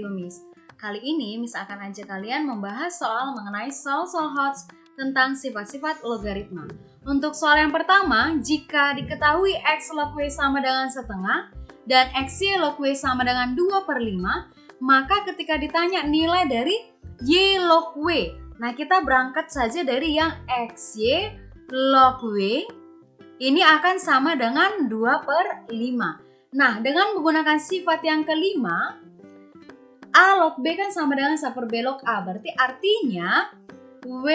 video Miss. Kali ini Miss akan ajak kalian membahas soal mengenai soal-soal HOTS tentang sifat-sifat logaritma. Untuk soal yang pertama, jika diketahui X log W sama dengan setengah dan XY log W sama dengan 2/5, maka ketika ditanya nilai dari Y log W, nah kita berangkat saja dari yang XY log W, ini akan sama dengan 2/5. Nah, dengan menggunakan sifat yang kelima, A log B kan sama dengan 1/B log A. Berarti artinya W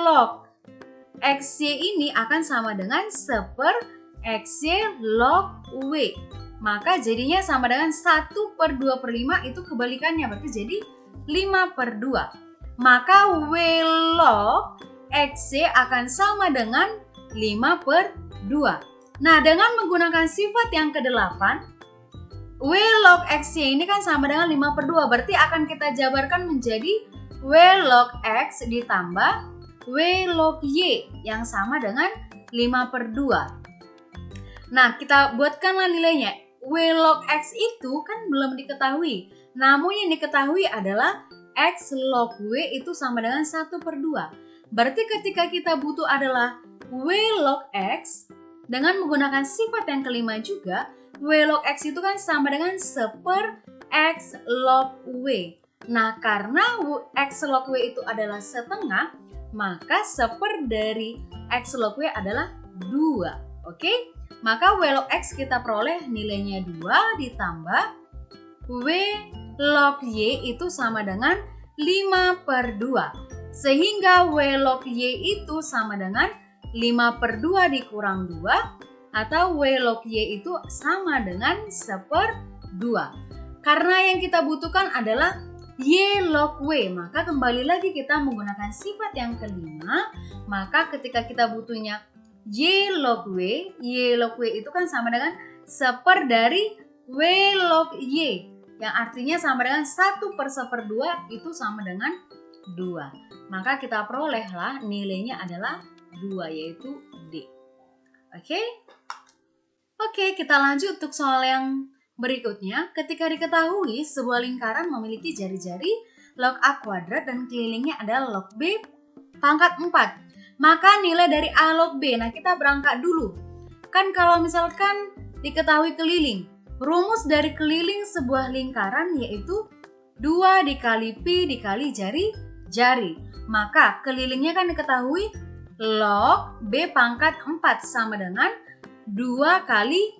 log XY ini akan sama dengan 1/XY log W. Maka jadinya sama dengan 1/2/5, itu kebalikannya. Berarti jadi 5/2. Maka W log XY akan sama dengan 5/2. Nah, dengan menggunakan sifat yang ke-8, W log XY ini kan sama dengan 5/2. Berarti akan kita jabarkan menjadi W log X ditambah W log Y yang sama dengan 5/2. Nah, kita buatkanlah nilainya. W log X itu kan belum diketahui. Namun yang diketahui adalah X log W itu sama dengan 1/2. Berarti ketika kita butuh adalah W log X, dengan menggunakan sifat yang kelima juga, W log X itu kan sama dengan 1/X log W. Nah, karena X log W itu adalah setengah, maka 1/4 dari X log W adalah 2. Oke? Maka W log X kita peroleh nilainya 2 ditambah W log Y itu sama dengan 5/2. Sehingga W log Y itu sama dengan 5/2 dikurang 2, atau W log Y itu sama dengan 1/2. Karena yang kita butuhkan adalah Y log W, maka kembali lagi kita menggunakan sifat yang kelima. Maka ketika kita butuhnya Y log W itu kan sama dengan 1/4 dari W log Y, yang artinya sama dengan 1/1/2 itu sama dengan 2. Maka kita perolehlah nilainya adalah 2, yaitu D. Oke, kita lanjut untuk soal yang berikutnya. Ketika diketahui sebuah lingkaran memiliki jari-jari log A kuadrat dan kelilingnya adalah log B pangkat 4, maka nilai dari A log B. Nah, kita berangkat dulu. Kan kalau misalkan diketahui keliling, rumus dari keliling sebuah lingkaran yaitu 2 dikali Pi dikali jari-jari. Maka kelilingnya kan diketahui log B pangkat 4 sama dengan 2 kali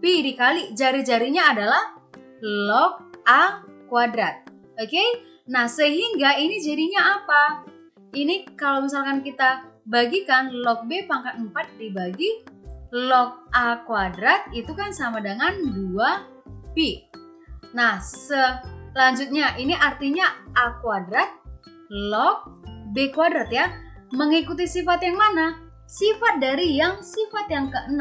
Pi dikali jari-jarinya adalah log A kuadrat. Oke? Nah, sehingga ini jadinya apa? Ini kalau misalkan kita bagikan log B pangkat 4 dibagi log A kuadrat, itu kan sama dengan 2 Pi. Nah, selanjutnya ini artinya A kuadrat log B kuadrat ya. Mengikuti sifat yang mana? Sifat dari sifat yang ke-6.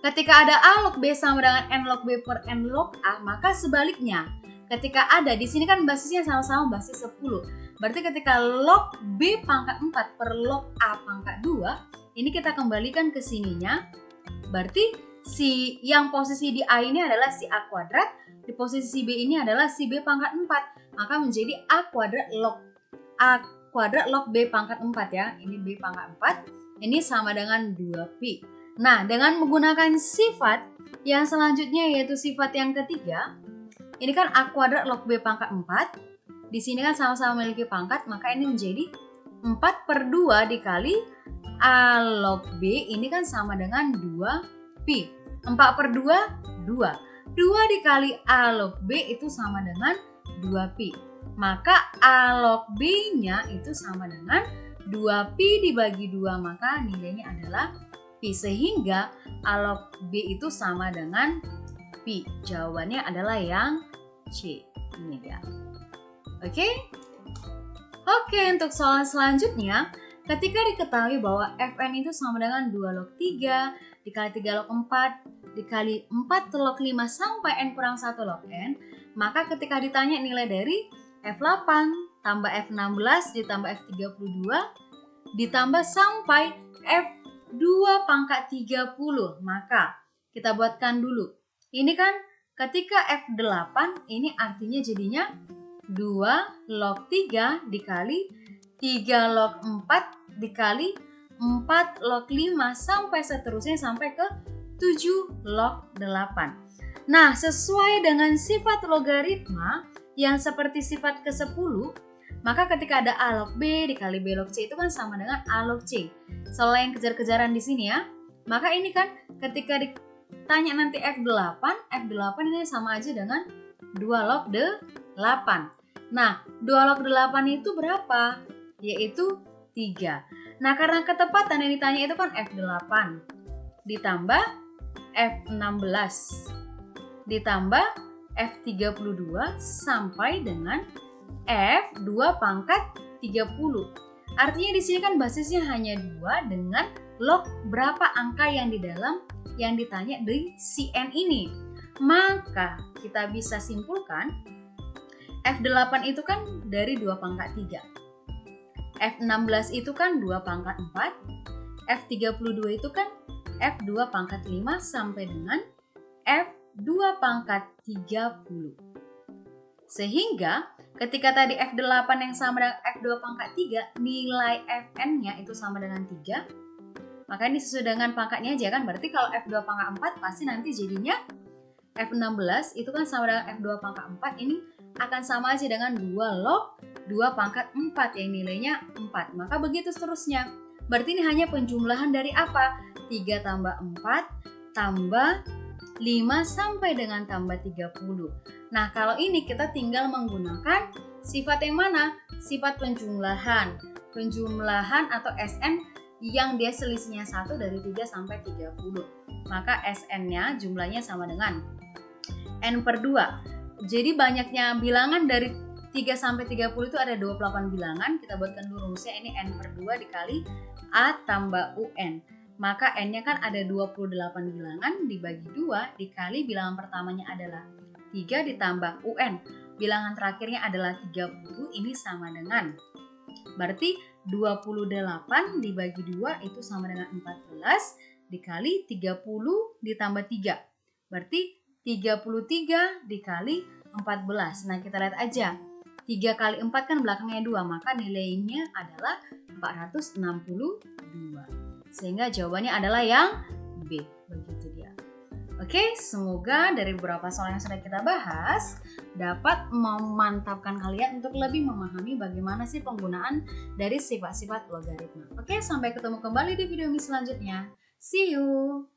Ketika ada A log B sama dengan N log B per N log A, maka sebaliknya. Ketika ada, di sini kan basisnya sama-sama basis 10. Berarti ketika log B pangkat 4 per log A pangkat 2, ini kita kembalikan ke sininya. Berarti si yang posisi di A ini adalah si A kuadrat, di posisi si B ini adalah si B pangkat 4. Maka menjadi A kuadrat log B pangkat 4 ya. Ini B pangkat 4. Ini sama dengan 2Pi. Nah, dengan menggunakan sifat yang selanjutnya yaitu sifat yang ketiga. Ini kan A kuadrat log B pangkat 4. Di sini kan sama-sama memiliki pangkat. Maka ini menjadi 4/2 dikali A log B. Ini kan sama dengan 2Pi. 4/2, 2. 2 dikali A log B itu sama dengan 2Pi. Maka A log B-nya itu sama dengan 2Pi dibagi 2, maka nilainya adalah Pi. Sehingga A log B itu sama dengan Pi. Jawabannya adalah yang C. Ini dia. Oke, untuk soal selanjutnya, ketika diketahui bahwa Fn itu sama dengan 2 log 3 dikali 3 log 4 dikali 4 log 5 sampai N kurang 1 log N, maka ketika ditanya nilai dari F8 tambah F16 ditambah F32 ditambah sampai F2 pangkat 30, maka kita buatkan dulu. Ini kan ketika F8 ini artinya jadinya 2 log 3 dikali 3 log 4 dikali 4 log 5 sampai seterusnya sampai ke 7 log 8. Nah, sesuai dengan sifat logaritma yang seperti sifat ke-10, maka ketika ada A log B dikali B log C itu kan sama dengan A log C. Selain kejar-kejaran di sini ya, maka ini kan ketika ditanya nanti F8 ini sama aja dengan 2 log 8. Nah, 2 log 8 itu berapa? Yaitu 3. Nah, karena ketepatan yang ditanya itu kan F8 ditambah F16 ditambah F32 sampai dengan F2 pangkat 30. Artinya di sini kan basisnya hanya 2 dengan log berapa angka yang di dalam yang ditanya dari si N ini. Maka kita bisa simpulkan F8 itu kan dari 2 pangkat 3. F16 itu kan 2 pangkat 4. F32 itu kan F2 pangkat 5 sampai dengan F2 pangkat 30. Sehingga ketika tadi F8 yang sama dengan F2 pangkat 3, nilai Fn-nya itu sama dengan 3. Maka ini sesuai dengan pangkatnya aja kan. Berarti kalau F2 pangkat 4 pasti nanti jadinya F16 itu kan sama dengan F2 pangkat 4. Ini akan sama aja dengan 2 log 2 pangkat 4 yang nilainya 4. Maka begitu seterusnya. Berarti ini hanya penjumlahan dari apa? 3 tambah 4 tambah 5 sampai dengan tambah 30. Nah, kalau ini kita tinggal menggunakan sifat yang mana? Sifat penjumlahan. Penjumlahan atau Sn yang dia selisihnya 1 dari 3 sampai 30. Maka Sn-nya jumlahnya sama dengan N per 2. Jadi banyaknya bilangan dari 3 sampai 30 itu ada 28 bilangan. Kita buatkan dulu rumusnya, ini N per 2 dikali A tambah UN. Maka N-nya kan ada 28 bilangan dibagi 2 dikali bilangan pertamanya adalah 3 ditambah UN. Bilangan terakhirnya adalah 30, ini sama dengan. Berarti 28 dibagi 2 itu sama dengan 14 dikali 30 ditambah 3. Berarti 33 dikali 14. Nah, kita lihat aja. 3 kali 4 kan belakangnya 2, maka nilainya adalah 462. Sehingga jawabannya adalah yang B. Begitu dia. Oke, semoga dari beberapa soal yang sudah kita bahas dapat memantapkan kalian untuk lebih memahami bagaimana sih penggunaan dari sifat-sifat logaritma. Oke, sampai ketemu kembali di video selanjutnya. See you!